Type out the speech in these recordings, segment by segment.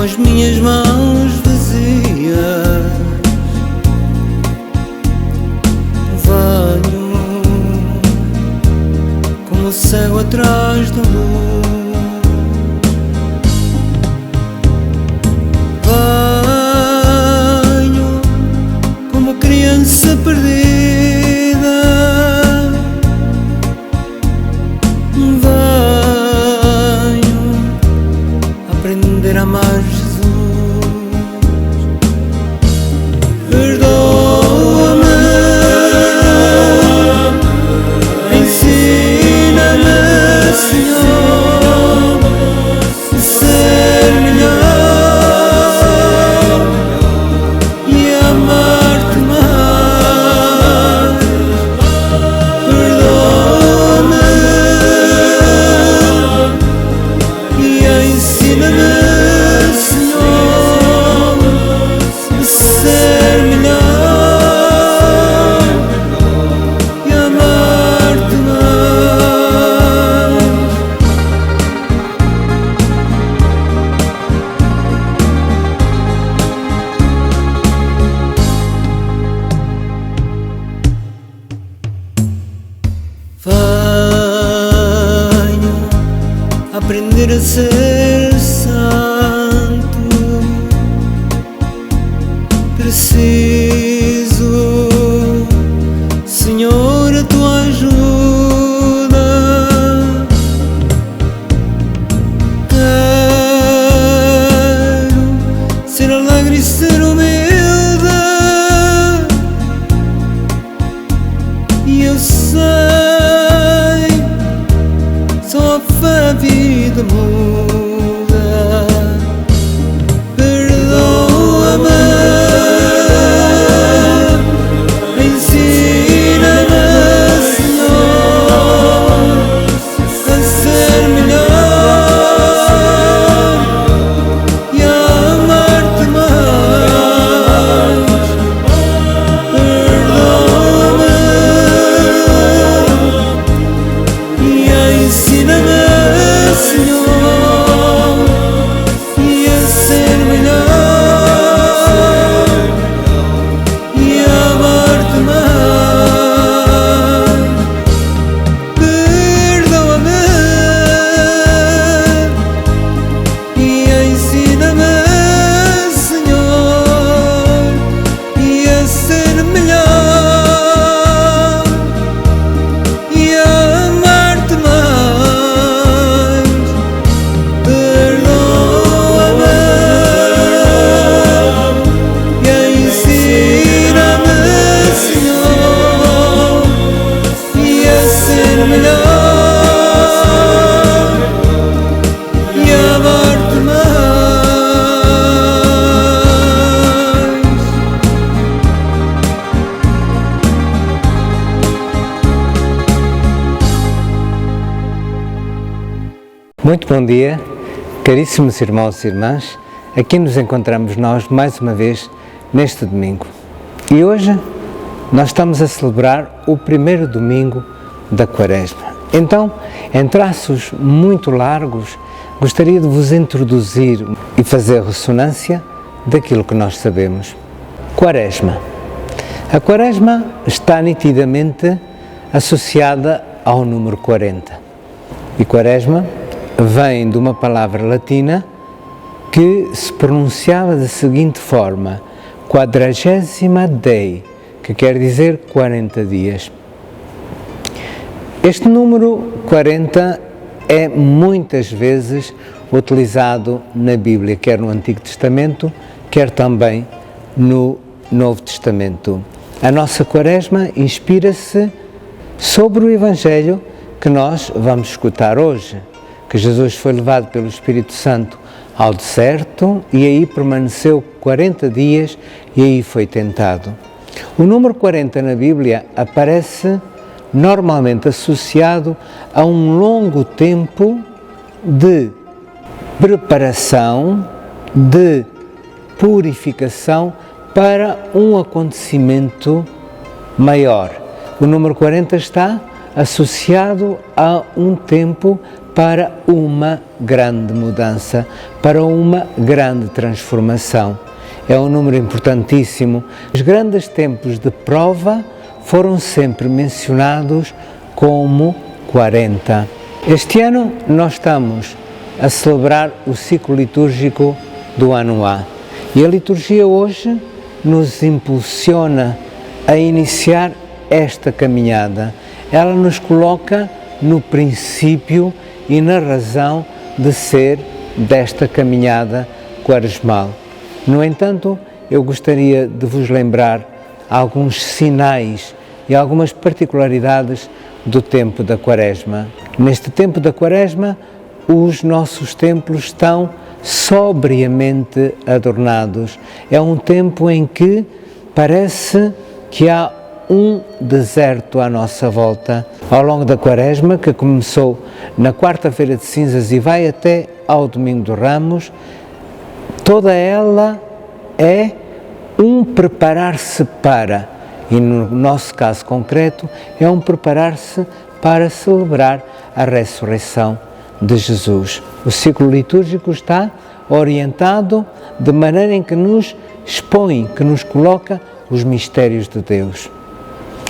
as minhas mãos vazias. Venho como o céu atrás da luz. Venho como criança perdida. Venho aprender a amar Jesus. Perdoa-me, ensina-me, Senhor, a ser melhor e a amar-te mais. Perdoa-me e ensina-me, Senhor, a ser melhor e a amar-te mais. Venho aprender a ser santo. Preciso, Senhor, a tua ajuda. Quero ser alegre e ser humilde, e eu sei, só a fé a vida muda. Perdoa-me, ensina-me, Senhor, a ser melhor e a amar-te mais. Perdoa-me e ensina-me, Senhor, e a ser melhor e a amar-te mais. Perdoa-me e ensina-me, Senhor, e a ser melhor e a amar-te mais. Perdoa-me e ensina-me, Senhor, e a ser melhor e a amar-te mais. Muito bom dia, caríssimos irmãos e irmãs. Aqui nos encontramos nós mais uma vez neste domingo. E hoje nós estamos a celebrar o primeiro domingo da Quaresma. Então, em traços muito largos, gostaria de vos introduzir e fazer ressonância daquilo que nós sabemos. Quaresma. A Quaresma está nitidamente associada ao número 40. E Quaresma vem de uma palavra latina que se pronunciava da seguinte forma: quadragesima dei, que quer dizer 40 dias. Este número 40 é muitas vezes utilizado na Bíblia, quer no Antigo Testamento, quer também no Novo Testamento. A nossa Quaresma inspira-se sobre o Evangelho que nós vamos escutar hoje, que Jesus foi levado pelo Espírito Santo ao deserto e aí permaneceu 40 dias e aí foi tentado. O número 40 na Bíblia aparece normalmente associado a um longo tempo de preparação, de purificação para um acontecimento maior. O número 40 está associado a um tempo para uma grande mudança, para uma grande transformação. É um número importantíssimo. Os grandes tempos de prova foram sempre mencionados como 40. Este ano nós estamos a celebrar o ciclo litúrgico do ano A. E a liturgia hoje nos impulsiona a iniciar esta caminhada. Ela nos coloca no princípio e na razão de ser desta caminhada quaresmal. No entanto, eu gostaria de vos lembrar alguns sinais e algumas particularidades do tempo da Quaresma. Neste tempo da Quaresma, os nossos templos estão sobriamente adornados. É um tempo em que parece que há um deserto à nossa volta. Ao longo da Quaresma, que começou na quarta-feira de cinzas e vai até ao domingo de Ramos, toda ela é um preparar-se para, e no nosso caso concreto, é um preparar-se para celebrar a ressurreição de Jesus. O ciclo litúrgico está orientado de maneira em que nos expõe, que nos coloca os mistérios de Deus.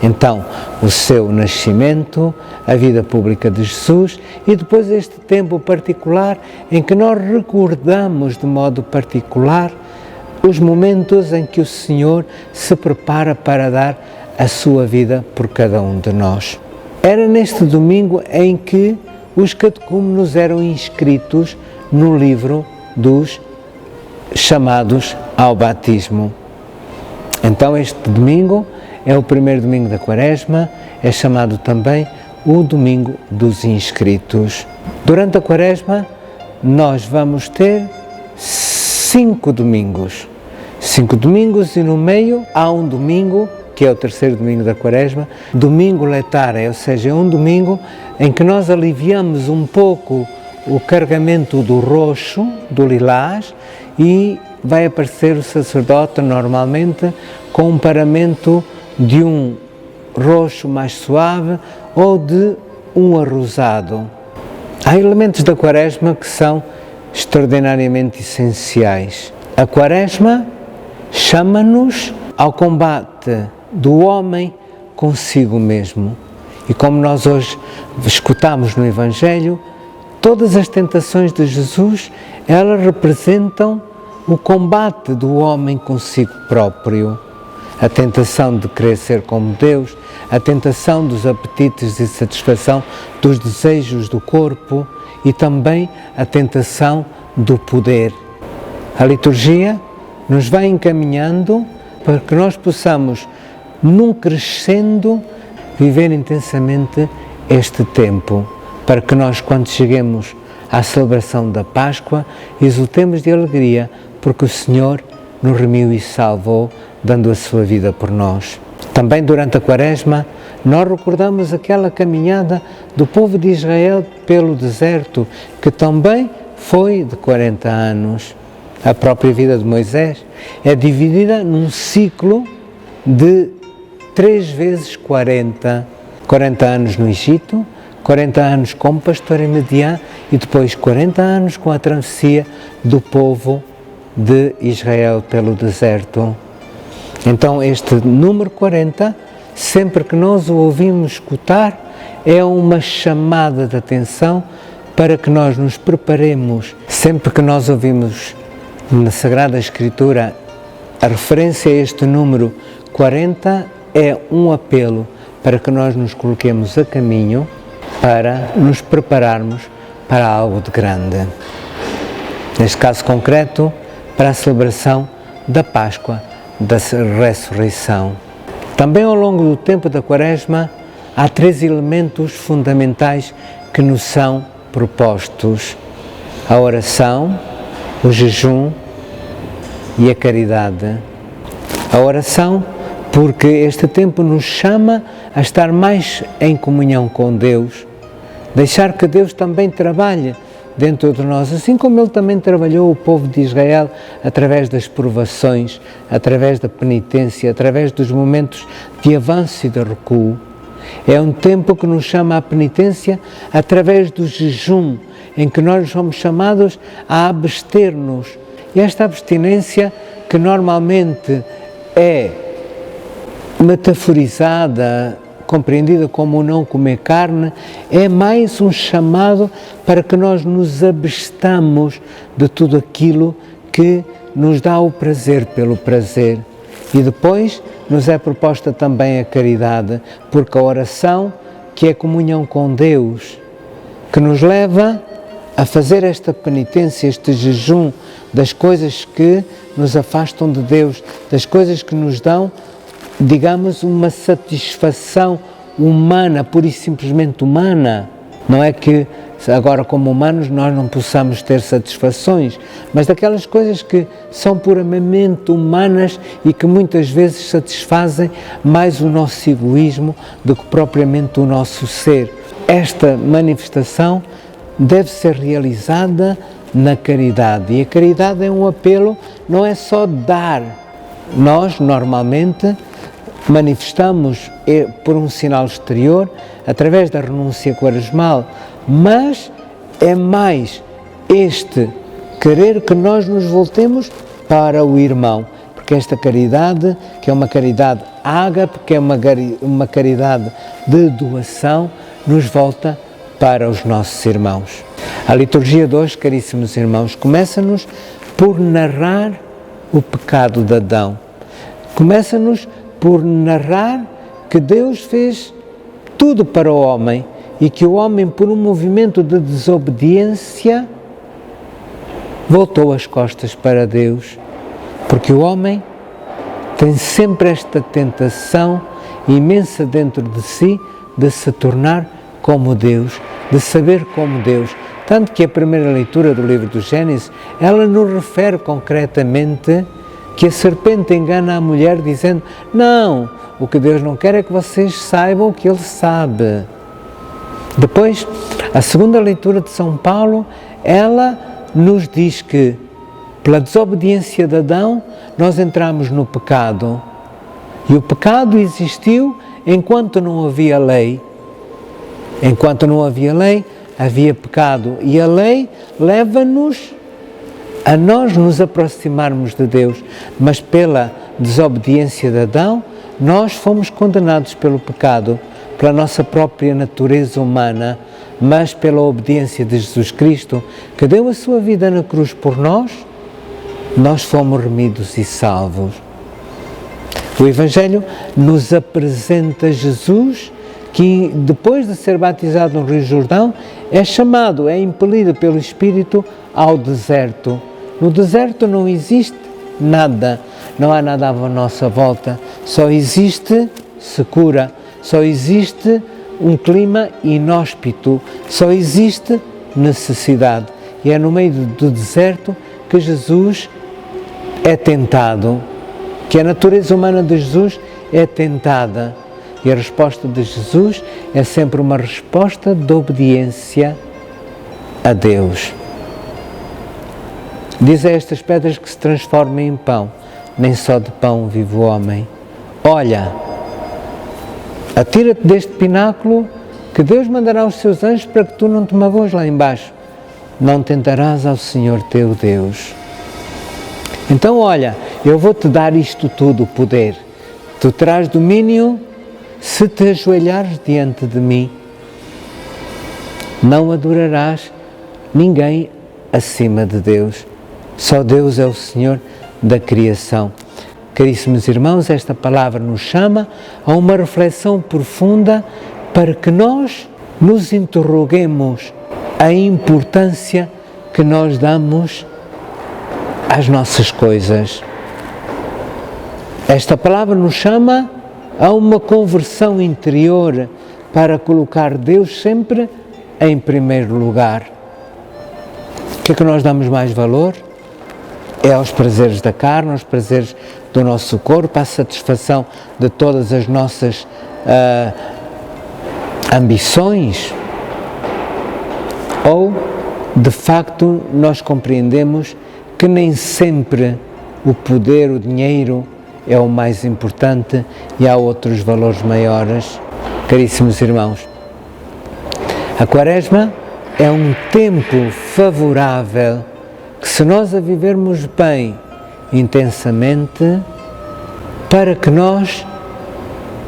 Então, o seu nascimento, a vida pública de Jesus e depois este tempo particular em que nós recordamos de modo particular os momentos em que o Senhor se prepara para dar a sua vida por cada um de nós. Era neste domingo em que os catecúmenos eram inscritos no livro dos chamados ao batismo. Então este domingo é o primeiro domingo da Quaresma, é chamado também o domingo dos inscritos. Durante a Quaresma nós vamos ter 5 domingos e no meio há um domingo, que é o terceiro domingo da Quaresma, domingo letare, ou seja, é um domingo em que nós aliviamos um pouco o carregamento do roxo, do lilás, e vai aparecer o sacerdote normalmente com um paramento de um roxo mais suave ou de um arrosado. Há elementos da Quaresma que são extraordinariamente essenciais. A Quaresma chama-nos ao combate do homem consigo mesmo. E como nós hoje escutamos no Evangelho, todas as tentações de Jesus, elas representam o combate do homem consigo próprio. A tentação de querer ser como Deus, a tentação dos apetites e satisfação dos desejos do corpo e também a tentação do poder. A liturgia nos vai encaminhando para que nós possamos, num crescendo, viver intensamente este tempo, para que nós, quando cheguemos à celebração da Páscoa, exultemos de alegria, porque o Senhor nos remiu e salvou, dando a sua vida por nós. Também durante a Quaresma, nós recordamos aquela caminhada do povo de Israel pelo deserto, que também foi de 40 anos. A própria vida de Moisés é dividida num ciclo de 3 vezes 40. 40 anos no Egito, 40 anos como pastor em Midian e depois 40 anos com a travessia do povo de Israel pelo deserto. Então este número 40, sempre que nós o ouvimos escutar, é uma chamada de atenção para que nós nos preparemos. Sempre que nós ouvimos na Sagrada Escritura a referência a este número 40, é um apelo para que nós nos coloquemos a caminho para nos prepararmos para algo de grande. Neste caso concreto, para a celebração da Páscoa, da ressurreição. Também ao longo do tempo da Quaresma, há 3 elementos fundamentais que nos são propostos: a oração, o jejum e a caridade. A oração, porque este tempo nos chama a estar mais em comunhão com Deus, deixar que Deus também trabalhe dentro de nós, assim como Ele também trabalhou o povo de Israel através das provações, através da penitência, através dos momentos de avanço e de recuo. É um tempo que nos chama à penitência através do jejum, em que nós somos chamados a abster-nos. E esta abstinência, que normalmente é metaforizada, compreendida como o não comer carne, é mais um chamado para que nós nos abstamos de tudo aquilo que nos dá o prazer pelo prazer. E depois nos é proposta também a caridade, porque a oração, que é comunhão com Deus, que nos leva a fazer esta penitência, este jejum das coisas que nos afastam de Deus, das coisas que nos dão, digamos, uma satisfação humana, pura e simplesmente humana. Não é que agora, como humanos, nós não possamos ter satisfações, mas daquelas coisas que são puramente humanas e que muitas vezes satisfazem mais o nosso egoísmo do que propriamente o nosso ser. Esta manifestação deve ser realizada na caridade, e a caridade é um apelo, não é só dar. Nós, normalmente, manifestamos por um sinal exterior, através da renúncia quaresmal, mas é mais este querer que nós nos voltemos para o irmão, porque esta caridade, que é uma caridade ágape, que é uma caridade de doação, nos volta para os nossos irmãos. A liturgia de hoje, caríssimos irmãos, começa-nos por narrar o pecado de Adão. Começa-nos por narrar que Deus fez tudo para o homem e que o homem, por um movimento de desobediência, voltou as costas para Deus, porque o homem tem sempre esta tentação imensa dentro de si de se tornar como Deus, de saber como Deus. Tanto que a primeira leitura do livro do Gênesis, ela nos refere concretamente que a serpente engana a mulher dizendo: não, o que Deus não quer é que vocês saibam o que Ele sabe. Depois, a segunda leitura de São Paulo, ela nos diz que, pela desobediência de Adão, nós entramos no pecado. E o pecado existiu enquanto não havia lei. Enquanto não havia lei, havia pecado. E a lei leva-nos a nós nos aproximarmos de Deus. Mas pela desobediência de Adão, nós fomos condenados pelo pecado, pela nossa própria natureza humana, mas pela obediência de Jesus Cristo, que deu a sua vida na cruz por nós, nós fomos remidos e salvos. O Evangelho nos apresenta Jesus, que depois de ser batizado no Rio Jordão, é chamado, é impelido pelo Espírito ao deserto. No deserto não existe nada, não há nada à nossa volta, só existe secura, só existe um clima inóspito, só existe necessidade. E é no meio do deserto que Jesus é tentado, que a natureza humana de Jesus é tentada. E a resposta de Jesus é sempre uma resposta de obediência a Deus. Diz a estas pedras que se transformem em pão, nem só de pão vive o homem. Olha, atira-te deste pináculo, que Deus mandará os seus anjos para que tu não te magoes lá embaixo. Não tentarás ao Senhor teu Deus. Então olha, eu vou-te dar isto tudo, o poder. Tu terás domínio se te ajoelhares diante de mim. Não adorarás ninguém acima de Deus. Só Deus é o Senhor da criação. Caríssimos irmãos, esta palavra nos chama a uma reflexão profunda para que nós nos interroguemos a importância que nós damos às nossas coisas. Esta palavra nos chama a uma conversão interior para colocar Deus sempre em primeiro lugar. O que é que nós damos mais valor? É aos prazeres da carne, aos prazeres do nosso corpo, à satisfação de todas as nossas ambições? Ou, de facto, nós compreendemos que nem sempre o poder, o dinheiro, é o mais importante e há outros valores maiores? Caríssimos irmãos, a Quaresma é um tempo favorável que, se nós a vivermos bem, intensamente, para que nós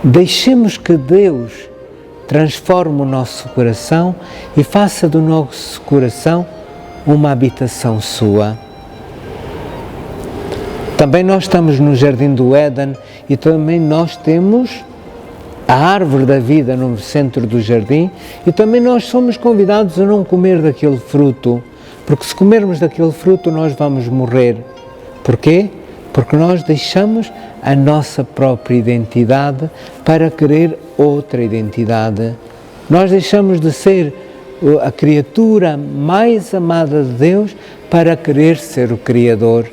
deixemos que Deus transforme o nosso coração e faça do nosso coração uma habitação sua. Também nós estamos no Jardim do Éden e também nós temos a árvore da vida no centro do jardim e também nós somos convidados a não comer daquele fruto, porque se comermos daquele fruto nós vamos morrer. Porquê? Porque nós deixamos a nossa própria identidade para querer outra identidade. Nós deixamos de ser a criatura mais amada de Deus para querer ser o Criador.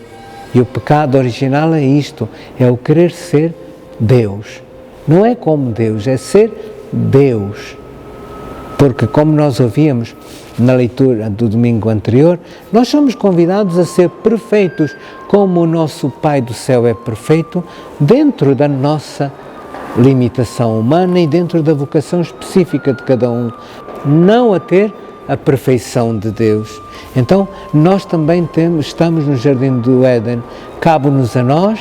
E o pecado original é isto, é o querer ser Deus. Não é como Deus, é ser Deus. Porque, como nós ouvíamos na leitura do domingo anterior, nós somos convidados a ser perfeitos, como o nosso Pai do céu é perfeito, dentro da nossa limitação humana e dentro da vocação específica de cada um, não a ter a perfeição de Deus. Então, nós também estamos no Jardim do Éden, cabe-nos a nós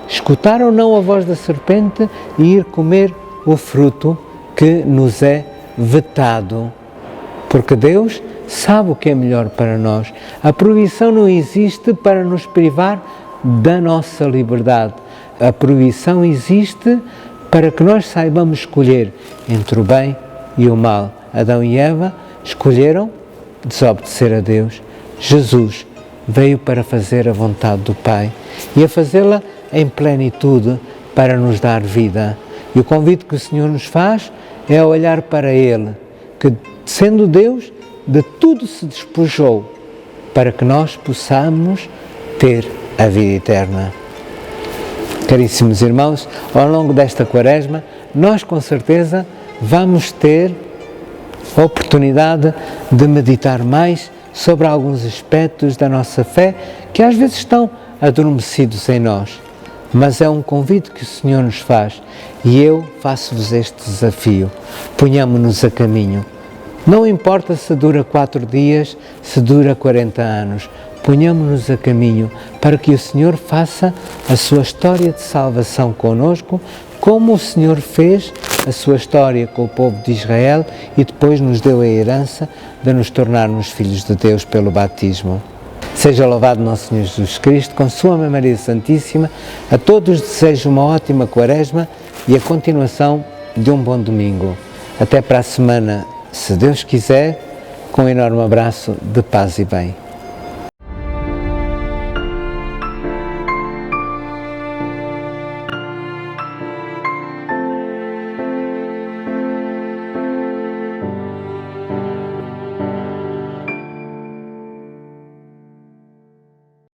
escutar ou não a voz da serpente e ir comer o fruto que nos é vetado. Porque Deus sabe o que é melhor para nós. A proibição não existe para nos privar da nossa liberdade. A proibição existe para que nós saibamos escolher entre o bem e o mal. Adão e Eva escolheram desobedecer a Deus. Jesus veio para fazer a vontade do Pai e a fazê-la em plenitude para nos dar vida. E o convite que o Senhor nos faz é olhar para Ele, que, sendo Deus, de tudo se despojou para que nós possamos ter a vida eterna. Caríssimos irmãos, ao longo desta Quaresma, nós com certeza vamos ter a oportunidade de meditar mais sobre alguns aspectos da nossa fé que às vezes estão adormecidos em nós. Mas é um convite que o Senhor nos faz e eu faço-vos este desafio. Ponhamo-nos a caminho. Não importa se dura 4 dias, se dura 40 anos. Ponhamo-nos a caminho para que o Senhor faça a sua história de salvação conosco, como o Senhor fez a sua história com o povo de Israel e depois nos deu a herança de nos tornarmos filhos de Deus pelo batismo. Seja louvado nosso Senhor Jesus Cristo, com sua Mãe Maria Santíssima. A todos desejo uma ótima Quaresma e a continuação de um bom domingo. Até para a semana, se Deus quiser, com um enorme abraço de paz e bem.